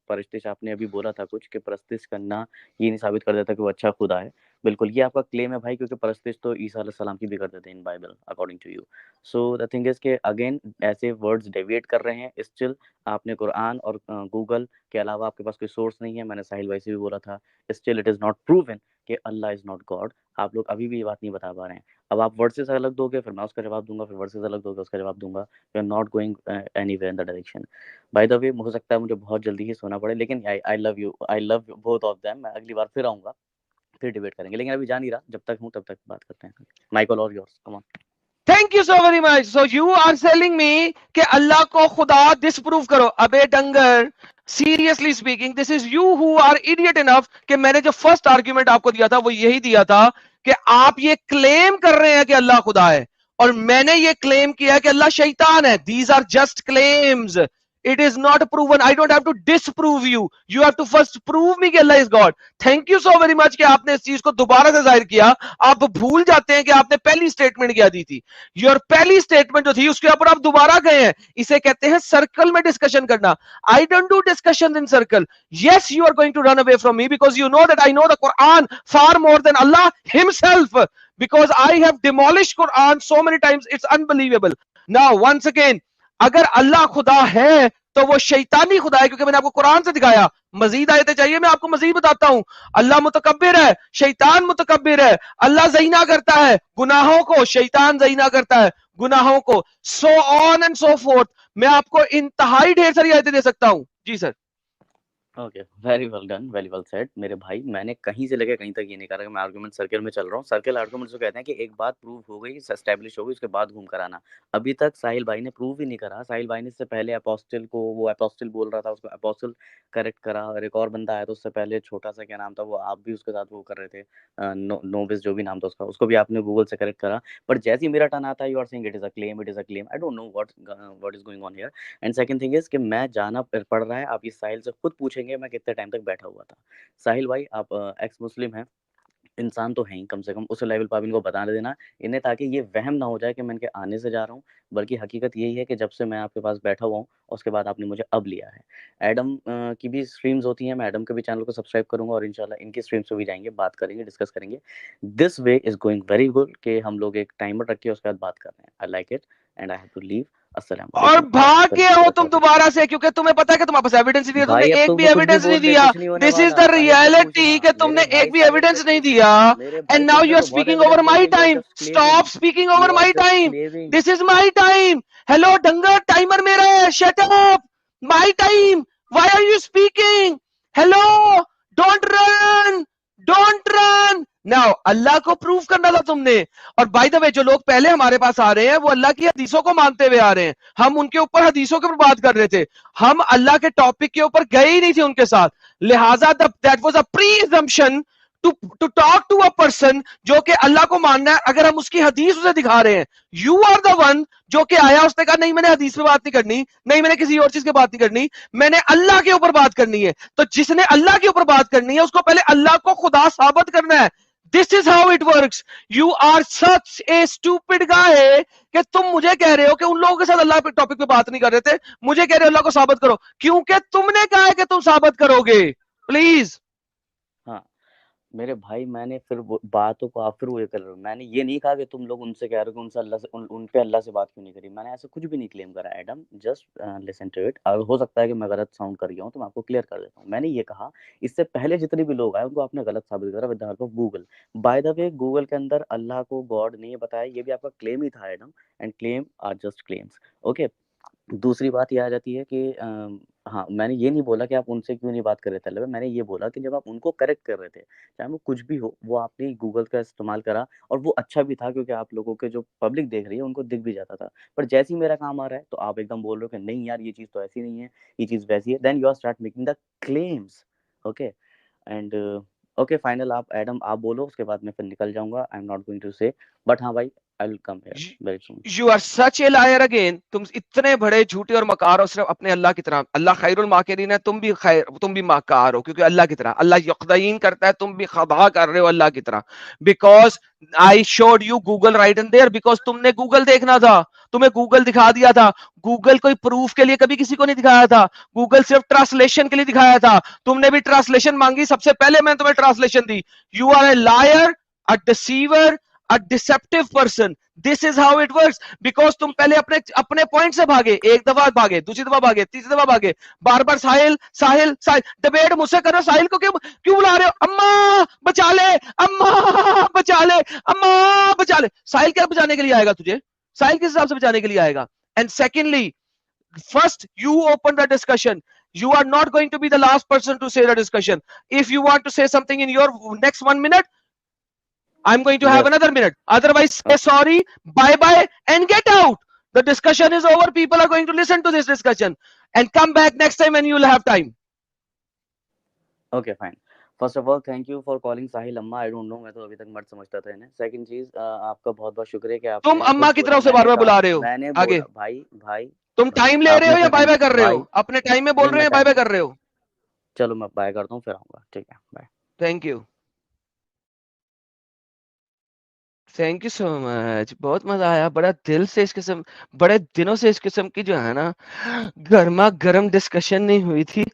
परस्तिश, आपने अभी बोला था कुछ कि परस्तिश करना ये नहीं साबित कर देता कि वो अच्छा खुदा है। बिल्कुल ये आपका क्लेम है भाई, क्योंकि परस्तिश तो ईसा अलैहि सलाम की भी करते थे in Bible according to you. So the thing is के अगेन ऐसे वर्ड्स डेविएट कर रहे हैं स्टिल। आपने कुरान और गूगल के अलावा आपके पास कोई सोर्स नहीं है, मैंने साहिल भाई से भी बोला था, still it is not proven कि अल्लाह इज नॉट गॉड। आप लोग अभी भी ये बात नहीं बता पा रहे हैं। अब आप वर्सेस अलग दोगे, फिर मैं उसका जवाब दूंगा, फिर वर्सेस अलग दोगे, उसका जवाब दूंगा। We are not going anywhere in the direction. By the way हो सकता है मुझे बहुत जल्दी ही सोना पड़े, लेकिन I love you, I love both of them. मैं अगली बार फिर आऊंगा, फिर डिबेट करेंगे, लेकिन अभी जा नहीं रहा, जब तक हूँ तब तक बात करते हैं। माइकल और yours, come on. Thank thank you so very much. So you are selling me कि अल्लाह को खुदा डिसप्रूव करो। अबे डंगर, seriously speaking, this is you who are idiot enough कि मैंने जो फर्स्ट आर्ग्यूमेंट आपको दिया था वो यही दिया था कि आप ये क्लेम कर रहे हैं कि अल्लाह खुदा है, और मैंने ये क्लेम किया कि अल्लाह शैतान है। These are just claims, it is not proven. I don't have to disprove you, you have to first prove me कि Allah is God. Thank you so very much कि आपने इस चीज को दोबारा से जाहिर किया। आप भूल जाते हैं कि आपने पहली स्टेटमेंट क्या दी थी। योर पहली स्टेटमेंट जो थी उसके ऊपर आप दोबारा गए हैं। इसे कहते हैं सर्कल में डिस्कशन करना। I don't do discussion in circle. Yes, you are going to run away from me because you know that I know the Quran far more than Allah himself, because I have demolished Quran so many times, it's unbelievable. Now once again, अगर अल्लाह खुदा है तो वो शैतानी खुदा है, क्योंकि मैंने आपको कुरान से दिखाया। मजीद आयतें चाहिए, मैं आपको मजीद बताता हूं। अल्लाह मुतकब्बिर है, शैतान मुतकब्बिर है। अल्लाह ज़िना करता है गुनाहों को, शैतान ज़िना करता है गुनाहों को, so on and so forth. मैं आपको इंतहाई ढेर सारी आयतें दे सकता हूं। जी sir. Okay, very well done, very well said मेरे भाई। मैंने कहीं से लेकर कहीं तक ये नहीं कहा कि मैं आर्गुमेंट सर्कल में चल रहा हूँ। सर्कल आर्गुमेंट्स को कहते हैं कि एक बात प्रूव हो गई, एस्टैब्लिश हो गई, उसके बाद घूम कर आना। अभी तक साहिल भाई ने प्रूव ही नहीं करा। साहिल भाई ने इससे पहले अपोस्टल को, वो अपोस्टल बोल रहा था, उसको अपोस्टल करेक्ट करा, और एक और बंदा आया तो उससे पहले छोटा सा क्या नाम था वो, आप भी उसके साथ वो कर रहे थे, नोबिस जो भी नाम था उसका, उसको भी आपने गूगल से करेक्ट करा। बट जैसे ही मेरा टर्न आता है, you are saying it is a claim, it is a claim. I don't know what is going on here. And second thing is कि मैं जाना पड़ रहा है। आप इस साहिल से खुद पूछेंगे मैं कितने टाइम तक बैठा हुआ था। साहिल भाई आप एक्स मुस्लिम हैं, इंसान तो हैं ही, कम से कम उस लेवल पर आप इनको बता देना इन्हें, ताकि ये वहम ना हो जाए कि मैं इनके आने से जा रहा हूँ। बल्कि हकीकत यही है कि जब से मैं आपके पास बैठा हुआ हूँ उसके बाद आपने मुझे अब लिया है। एडम की भी स्ट्रीम्स होती हैं, मैं एडम के भी चैनल को सब्सक्राइब करूंगा और इंशाल्लाह इनकी स्ट्रीम्स पे भी जाएंगे, बात करेंगे, डिस्कस करेंगे। This way is going very good कि हम लोग एक टाइमर रख के उसके बाद बात कर रहे हैं। I like it and I have to leave. और भाग गए हो तुम दोबारा से, क्योंकि तुम्हें पता है कि तुम्हारे पास एविडेंस नहीं दिया, तुमने एक भी एविडेंस नहीं दिया। दिस इज द रियलिटी कि तुमने एक भी एविडेंस नहीं दिया, and now you are speaking over my time. Stop speaking over my time, this is my time. Hello डंगर, टाइमर मेरा है, shut up, my time, why are you speaking? Hello, don't run, don't run. Now Allah को prove करना था तुमने। और bye the वे, जो लोग पहले हमारे पास आ रहे हैं वो अल्लाह की हदीसों को मानते हुए आ रहे हैं। हम उनके ऊपर हदीसों के ऊपर बात कर रहे थे, हम अल्लाह के टॉपिक के ऊपर गए ही नहीं थे उनके साथ। लिहाजा that was a pre-assumption to talk to a person जो कि अल्लाह को मानना है, अगर हम उसकी हदीस उसे दिखा रहे हैं। यू आर द वन जो कि आया, उसने कहा नहीं मैंने हदीस पे बात नहीं करनी, नहीं मैंने किसी और चीज की बात नहीं करनी, मैंने अल्लाह के ऊपर बात करनी है। तो जिसने अल्लाह के ऊपर बात करनी है उसको पहले अल्लाह को खुदा साबित करना है। This is how it works. You are such a stupid guy कि तुम मुझे कह रहे हो कि उन लोगों के साथ अल्लाह पे टॉपिक पे बात नहीं कर रहे थे, मुझे कह रहे हो अल्लाह को साबित करो, क्योंकि तुमने कहा है कि तुम साबित करोगे। प्लीज। हाँ मेरे भाई, मैंने फिर बातों को आप फिर वो ये कर रहे हो। मैंने ये नहीं कहा कि तुम लोग उनसे कह रहे हो कि उनसे अल्लाह से उन पे अल्लाह से बात क्यों नहीं करी। मैंने ऐसा कुछ भी नहीं क्लेम करा Adam, just listen to it. हो सकता है कि मैं गलत साउंड कर गया हूँ तो मैं आपको क्लियर कर देता हूँ। मैंने ये कहा इससे पहले जितने भी लोग आए उनको आपने गलत साबित करा with the help of Google. Bye the way, Google के अंदर अल्लाह को गॉड नहीं बताया, ये भी आपका क्लेम ही था Adam, and claim are just claims. Okay, दूसरी बात ये आ जाती है कि हाँ, मैंने ये नहीं बोला कि आप उनसे क्यों नहीं बात कर रहे थे अल्लाह। मैंने ये बोला कि जब आप उनको करेक्ट कर रहे थे, चाहे वो कुछ भी हो, वो आपने गूगल का इस्तेमाल करा और वो अच्छा भी था, क्योंकि आप लोगों के जो पब्लिक देख रही है उनको दिख भी जाता था। पर जैसे ही मेरा काम आ रहा है तो आप एकदम बोल रहे हो कि नहीं यार ये चीज़ तो ऐसी नहीं है, ये चीज़ वैसी है। Then you are start making the claims. Okay and okay final, आप एडम आप बोलो, उसके बाद मैं फिर निकल जाऊंगा। I am not going to say, but हाँ भाई I will come here very soon. You are such a liar again. तुम इतने बड़े झूठे और मकार हो, सिर्फ अपने अल्लाह की तरह। अल्लाह खैरुल माकिरीन है, तुम भी मकार हो, क्योंकि अल्लाह की तरह अल्लाह यक़दीन करता है, तुम भी खदा कर रहे हो अल्लाह की तरह। Because I showed you Google right in their, because तुमने गूगल देखना था, तुम्हें गूगल दिखा दिया था। गूगल कोई प्रूफ के लिए कभी किसी को नहीं दिखाया था, गूगल सिर्फ ट्रांसलेशन के लिए दिखाया था। तुमने भी ट्रांसलेशन मांगी, सबसे पहले मैंने तुम्हें ट्रांसलेशन दी। You are a liar, a deceiver, a deceptive person. This is how it works. Because तुम पहले अपने पॉइंट से भागे, एक दफा भागे, दूसरी दफा भागे, तीसरी दफा भागे, बार बार साहिल साहिल साहिल डिबेट मुझसे करो। साहिल को क्यों बुला रहे हो? अम्मा बचा ले, अम्मा बचा ले, अम्मा बचा ले। साहिल क्या बचाने के लिए आएगा तुझे? साहिल किस हिसाब से बचाने के लिए आएगा? And secondly, first you open the discussion. You are not going to be the last person to say the discussion. If you want to say something in your next 1 minute, I'm going to have Yes. another minute. Otherwise, say sorry, bye bye, and get out. The discussion is over. People are going to listen to this discussion and come back next time when you will have time. Okay, fine. First of all thank you for calling Sahil अम्मा। I don't no, मैं तो अभी तक मर्द समझता था इन्हें। Second चीज, आपका बहुत बहुत शुक्रिया कि आपने तुम अम्मा खुद की बोला। तरफ से बार बार बुला रहे हो। मैंने आगे बोला भाई भाई तुम भाई टाइम ले रहे हो आपने या अपना बाय बाय टाइम कर रहे हो? भाई अपने टाइम में बोल नहीं रहे हो मैं या बाय टाइम बाय कर रहे हो? चलो मैं बाय करता हूँ फिर आऊंगा, ठीक है, bye. Thank you, thank you so much. बहुत मजा आया, बड़ा दिल से इस किस्म, बड़े दिनों से इस किस्म की जो है ना गर्मा गर्म डिस्कशन नहीं हुई थी।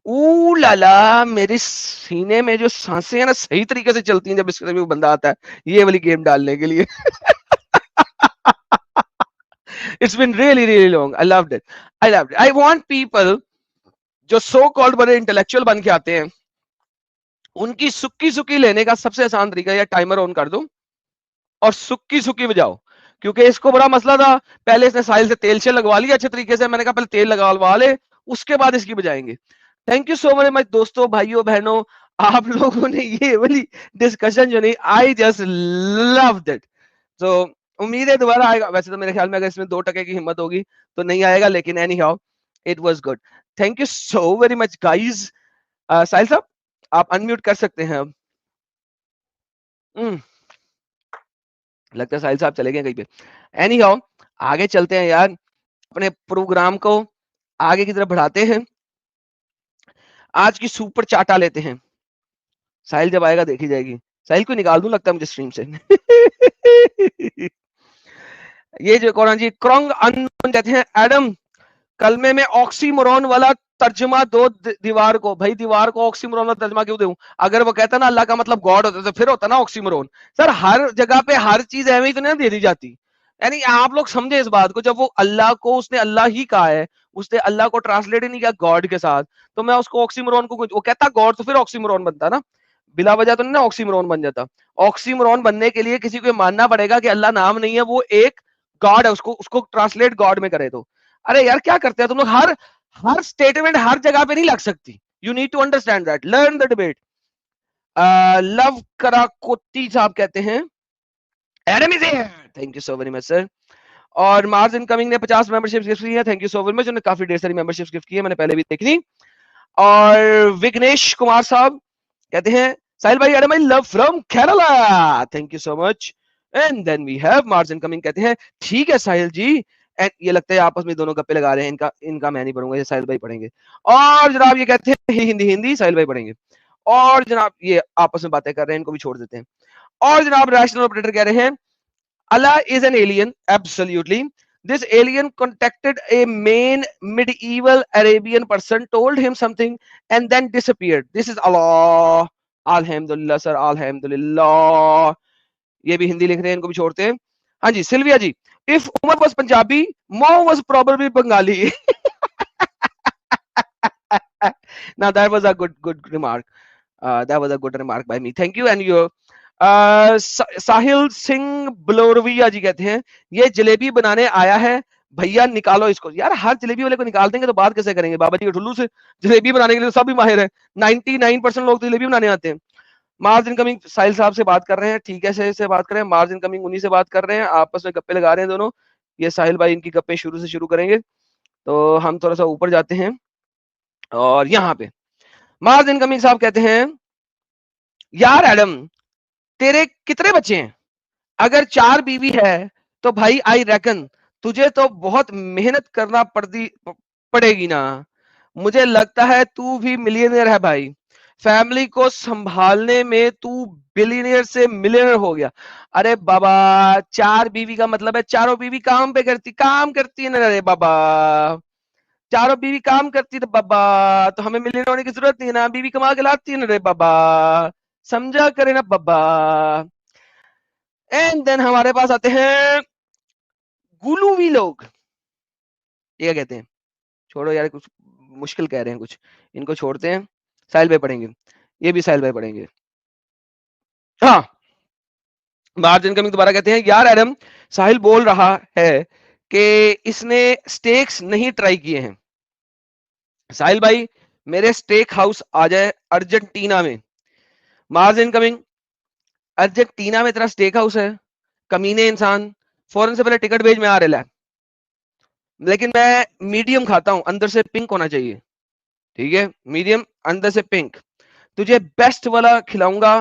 ऊ लाला, मेरे सीने में जो सांसें हैं ना सही तरीके से चलती हैं जब इसके वो बंदा आता है ये वाली गेम डालने के लिए। It's been really really long. I loved it. I loved it. I want people जो सो कॉल्ड बड़े इंटेलेक्चुअल बन के आते हैं, उनकी सुक्की सुक्की लेने का सबसे आसान तरीका है टाइमर ऑन कर दो और सुक्की सुक्की बजाओ। क्योंकि इसको बड़ा मसला था, पहले इसने साहिल से तेल से लगवा लिया अच्छे तरीके से। मैंने कहा पहले तेल लगवा ले, उसके बाद इसकी बजाएंगे। थैंक यू सो मच दोस्तों, भाइयों बहनों, आप लोगों ने ये वाली डिस्कशन जो नहीं, आई जस्ट लव्ड इट। तो उम्मीद है दोबारा आएगा। वैसे तो मेरे ख्याल में अगर इसमें 2% की हिम्मत होगी तो नहीं आएगा, लेकिन any how it was good. Thank you so very much guys. Sahil साहब आप अनम्यूट कर सकते हैं अब। लगता है साहिल साहब चले गए कहीं पे। एनी हाउ आगे चलते हैं यार, अपने प्रोग्राम को आगे की तरफ बढ़ाते हैं। आज की सुपर चाटा लेते हैं। साहिल जब आएगा देखी जाएगी। साहिल को निकाल दूं लगता है मुझे स्ट्रीम से। ये जो कौन जी क्रॉन्ग अननोन कहते हैं, एडम कलमे में ऑक्सीमोरॉन वाला तर्जमा दो दीवार को। भाई दीवार को ऑक्सीमोरॉन वाला तर्जमा क्यों दूं? अगर वो कहता ना अल्लाह का मतलब गॉड होता तो फिर होता ना ऑक्सीमोरॉन। सर हर जगह पे हर चीज ऐਵੇਂ ही तो नहीं दे दी जाती। यानी आप लोग समझे इस बात को, जब वो अल्लाह को उसने अल्लाह ही कहा है, उसने अल्लाह को ट्रांसलेट ही नहीं किया गॉड के साथ, तो मैं उसको ऑक्सीमोरॉन को, वो कहता गॉड तो फिर ऑक्सीमोरॉन बनता ना, बिला वजह तो नहीं ना ऑक्सीमोरॉन बन जाता। ऑक्सीमोरॉन बनने के लिए किसी को मानना पड़ेगा कि अल्लाह नाम नहीं है, वो एक गॉड है, उसको उसको ट्रांसलेट गॉड में करे तो। अरे यार क्या करते हैं तुम लोग, हर स्टेटमेंट हर जगह पे नहीं लग सकती। You need to understand that, learn the debate. Love कराकोटी साहब कहते हैं Adam is here, thank you so very much sir. और मार्स इनकमिंग ने 50 मेंबरशिप्स गिफ्ट की है, thank you so very much. उन्होंने काफी ढेर सारी मेंबरशिप्स गिफ्ट की है, मैंने पहले भी देखी थी। और विघ्नेश कुमार साहब कहते हैं साहिल भाई Adam I love from Kerala, thank you so much. And then we have Mars incoming कहते हैं ठीक है साहिल जी। एंड ये लगता है आपस में दोनों गप्पे लगा रहे हैं, इनका मैं नहीं पढ़ूंगा, ये साहिल भाई पढ़ेंगे। और जनाब ये कहते हैं हिंदी साहिल भाई पढ़ेंगे। और जनाब ये आपस में बातें कर रहे हैं, इनको भी छोड़ देते हैं। और जनाब रैशनल ऑपरेटर कह रहे हैं Allah is an alien, absolutely. This alien contacted a main medieval Arabian person, told him something, and then disappeared. This is Allah. Alhamdulillah, sir. Alhamdulillah. ये भी हिंदी लिख रहे हैं, इनको भी छोड़ते हैं। हाँ जी, Silvia ji, if Umar was Punjabi, Mo was probably Bengali. Now that was a good remark. That was a good remark by me. Thank you. And you, साहिल सिंह ब्लोरविया जी कहते हैं ये जलेबी बनाने आया है भैया निकालो इसको। यार हर जलेबी वाले को निकाल देंगे तो बात कैसे करेंगे? बाबा जी के ठुल्लू से जलेबी बनाने के लिए सब भी माहिर है, 99% लोग तो जलेबी बनाने आते हैं। मार्ज इनकमिंग साहिल साहब से बात कर रहे हैं, ठीक है से बात कर रहे हैं। मार्ज इनकमिंग उन्हीं से बात कर रहे हैं, आपस में गप्पे लगा रहे हैं दोनों। ये साहिल भाई इनकी गप्पे शुरू से शुरू करेंगे, तो हम थोड़ा सा ऊपर जाते हैं। और यहाँ पे मार्ज इनकमिंग साहब कहते हैं यार एडम तेरे कितने बच्चे हैं? अगर 4 बीवी है तो भाई आई रेकन तुझे तो बहुत मेहनत करना पड़ेगी ना। मुझे लगता है तू भी मिलियनियर है भाई, फैमिली को संभालने में तू बिलियनियर से मिलियनियर हो गया। अरे बाबा 4 बीवी का मतलब है चारों बीवी काम करती है ना रे बाबा, चारों बीवी काम करती है बाबा, तो हमें मिलियनियर होने की जरूरत नहीं है ना, बीवी कमा के लाती है ना रे बाबा, समझा करे ना बाबा। एंड देन हमारे पास आते हैं गुलूवी लोग, ये कहते हैं छोड़ो यार कुछ मुश्किल कह रहे हैं कुछ, इनको छोड़ते हैं। साहिल भाई पढ़ेंगे, ये भी साहिल भाई पढ़ेंगे। हाँ मार्ज इनकमिंग दोबारा कहते हैं यार एडम साहिल बोल रहा है कि इसने स्टेक्स नहीं ट्राई किए हैं। साहिल भाई मेरे स्टेक हाउस आ जाए अर्जेंटीना में। मार्ज इनकमिंग अर्जेंटीना में तेरा स्टेक हाउस है, कमीने इंसान, फौरन से पहले टिकट भेज, मैं आ रहा है, लेकिन मैं मीडियम खाता हूं, अंदर से पिंक होना चाहिए, ठीक है, मीडियम अंदर से पिंक, तुझे बेस्ट वाला खिलाऊंगा।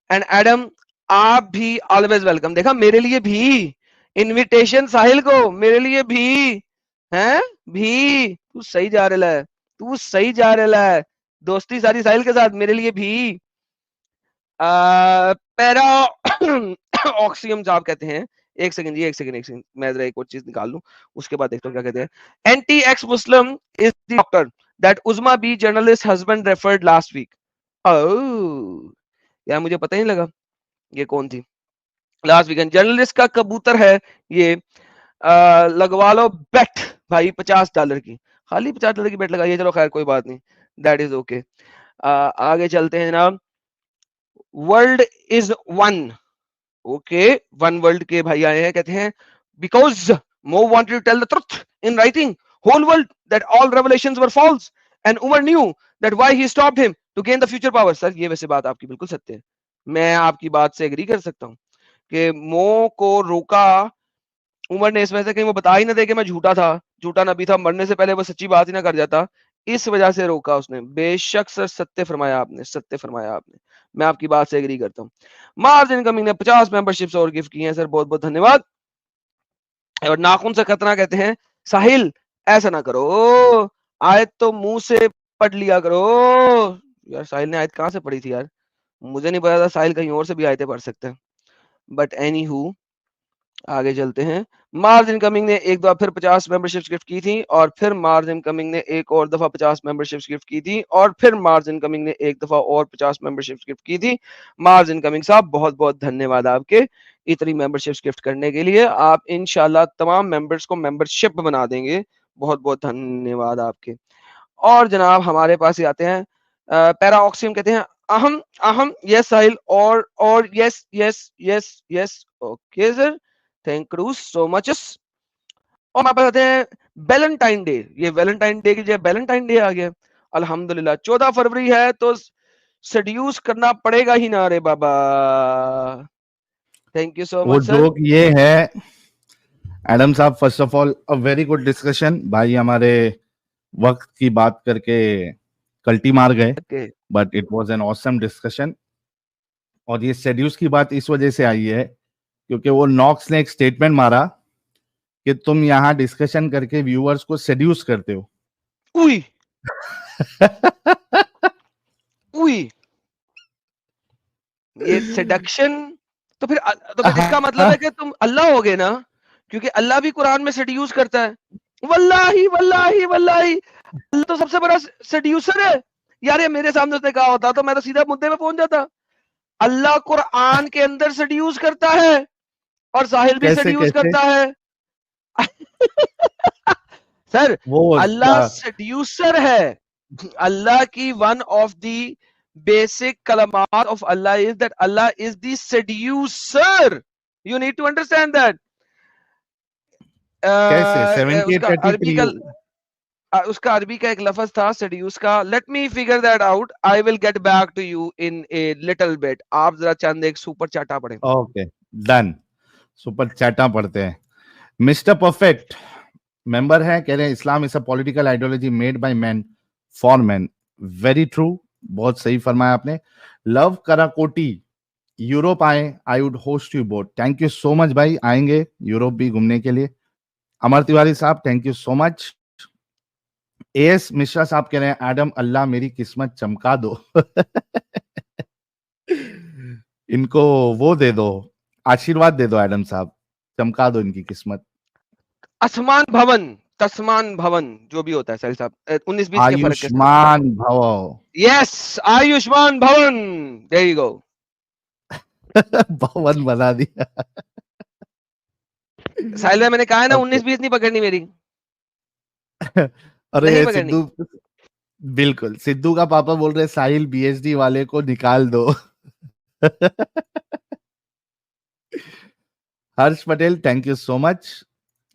एंड एडम आप भी ऑलवेज वेलकम। देखा, मेरे लिए भी इनविटेशन साहिल को, मेरे लिए भी है भी, तू सही जा रहा है, तू सही जा रहा है, दोस्ती सारी साहिल के साथ, मेरे लिए भी। पैरा ऑक्सीयम साहब कहते हैं, एक सेकंड जी, एक सेकंड, मैं जरा एक और चीज निकाल लूं, उसके बाद देखता हूँ क्या कहते हैं। Anti ex Muslim is the doctor that Uzma B journalist husband referred last week. Oh यार, मुझे पता ही नहीं लगा ये कौन थी। लास्ट वीकेंड जर्नलिस्ट का कबूतर है ये, लगवा लो बेट भाई $50 की, खाली $50 की बेट लगाइए, चलो खैर कोई बात नहीं, दैट इज ओके। आगे चलते हैं जनाब। World is one, okay, one world के भाई आए हैं, कहते हैं because Mo wanted to tell the truth in writing whole world that all revelations were false and Umar knew that why he stopped him to gain the future power। Sir ये वैसे बात आपकी बिल्कुल सत्य है, मैं आपकी बात से एग्री कर सकता हूँ कि मो को रोका उमर ने इस वजह से कहीं वो बता ही ना दे कि मैं झूठा था, झूठा नबी था, मरने से पहले वो सच्ची बात ही ना कर जाता, इस वजह से रोका उसने। बेशक सर, सत्य फरमाया आपने, सत्य फरमाया आपने, मैं आपकी बात से एग्री करता हूँ। मार्ज इनकमिंग ने 50 मेंबरशिप्स और गिफ्ट की हैं सर, बहुत बहुत धन्यवाद। और नाखून से खतना कहते हैं साहिल ऐसा ना करो, आयत तो मुंह से पढ़ लिया करो। यार साहिल ने आयत कहाँ से पढ़ी थी यार, मुझे नहीं पता था साहिल कहीं और से भी आयतें पढ़ सकते हैं, बट एनी हु आगे चलते हैं। मार्ज इनकमिंग ने एक दफा फिर 50 मेंबरशिप्स गिफ्ट की थी, और फिर मार्ज इनकमिंग ने एक और दफा 50 मेंबरशिप्स गिफ्ट की थी, और फिर मार्ज इनकमिंग ने एक दफा और 50 मेंबरशिप्स गिफ्ट की थी। मार्ज इनकमिंग साहब बहुत बहुत धन्यवाद आपके इतनी मेंबरशिप्स गिफ्ट करने के लिए, आप इंशाल्लाह तमाम मेंबर्स को मेंबरशिप बना देंगे, बहुत बहुत धन्यवाद आपके। और जनाब हमारे पास ही आते हैं पैरा ऑक्सीम, कहते हैं अहम अहम यस साहिल, और yes yes yes yes okay sir, thank you so much. और हमारे पास आते हैं वैलेंटाइन डे, ये वैलेंटाइन डे की जगह वैलेंटाइन डे आ गया, अल्हम्दुलिल्लाह। 14 फरवरी है तो सेड्यूस करना पड़ेगा ही ना रे बाबा, थैंक यू सो वो मच सर। जोक ये है एडम साहब, first of all a very good discussion, भाई हमारे वक्त की बात करके कल्टी मार गए, but it was an awesome discussion. और ये सेड्यूस की बात इस वजह से आई है क्योंकि वो नॉक्स ने एक स्टेटमेंट मारा कि तुम यहाँ डिस्कशन करके व्यूअर्स को सेड्यूस करते हो। उई उई, ये सेडक्शन, तो फिर इसका मतलब है कि तुम अल्लाह हो गए ना, क्योंकि अल्लाह भी कुरान में सेड्यूस करता है। वल्लाही वल्लाही वल्लाही, अल्लाह तो सबसे बड़ा सेड्यूसर है यार, ये मेरे सामने उसने कहा होता तो मैं तो सीधा मुद्दे पे पहुंच जाता। अल्लाह कुरान के अंदर सेड्यूस करता है और साहिल भी कैसे सेड्यूस कैसे करता है सर, वो अल्लाह सेड्यूसर है, अल्लाह की one of the basic kalamat of Allah is that Allah is the seducer. You need to understand that. कैसे उसका अरबी का एक लफ्ज था सेड्यूस का, let me figure that out, I will get back to you in a little bit. आप जरा चंद एक सुपर चाटा पढ़ें। ओके डन, सुपर चैटा पढ़ते हैं। मिस्टर परफेक्ट मेंबर है, कह रहे हैं Islam is a political ideology made by man for man. Very true, बहुत सही फरमाया आपने। लव कराकोटी, यूरोप आए, I would host you both. Thank you so much भाई, आएंगे यूरोप भी घूमने के लिए। अमर तिवारी साहब thank you so much. As Mishra साहब कह रहे हैं एडम अल्लाह मेरी किस्मत चमका दो इनको वो दे दो, आशीर्वाद दे दो एडम साहब, चमका दो इनकी किस्मत। आसमान भवन, तस्मान भवन, जो भी होता है साहिल साहब, 19-20 के फर्क के साथ। आयुष्मान भव, यस आयुष्मान भवन, देयर यू गो भवन बना दिया साहिल भाई, मैंने कहा है ना Okay. 19-20 नहीं पकड़नी मेरी, अरे नहीं पकड़नी। सिद्धू, बिल्कुल सिद्धू का पापा बोल रहे साहिल बीएसडी वाले को निकाल दो Harsh Patel thank you so much.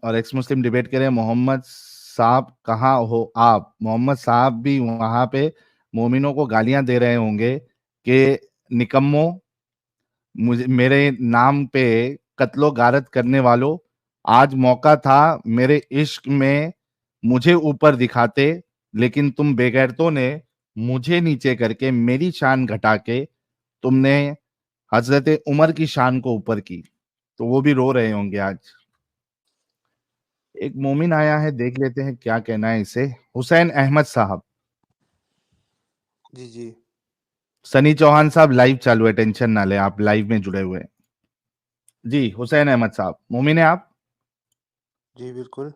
और एक्स मुस्लिम डिबेट करें, मोहम्मद साहब कहाँ हो आप? मोहम्मद साहब भी वहां पे मोमिनों को गालियां दे रहे होंगे कि निकम्मो, मुझे मेरे नाम पे कत्लो गारत करने वालों, आज मौका था मेरे इश्क में मुझे ऊपर दिखाते, लेकिन तुम बेगैरतों ने मुझे नीचे करके मेरी शान घटा के तुमने हजरत उमर की शान को ऊपर की। तो वो भी रो रहे होंगे आज। एक मोमिन आया है, देख लेते हैं क्या कहना है इसे। हुसैन अहमद साहब। जी जी सनी चौहान साहब लाइव चालू है, टेंशन ना ले, आप लाइव में जुड़े हुए हैं। जी हुसैन अहमद साहब, मोमिन है आप? जी बिल्कुल।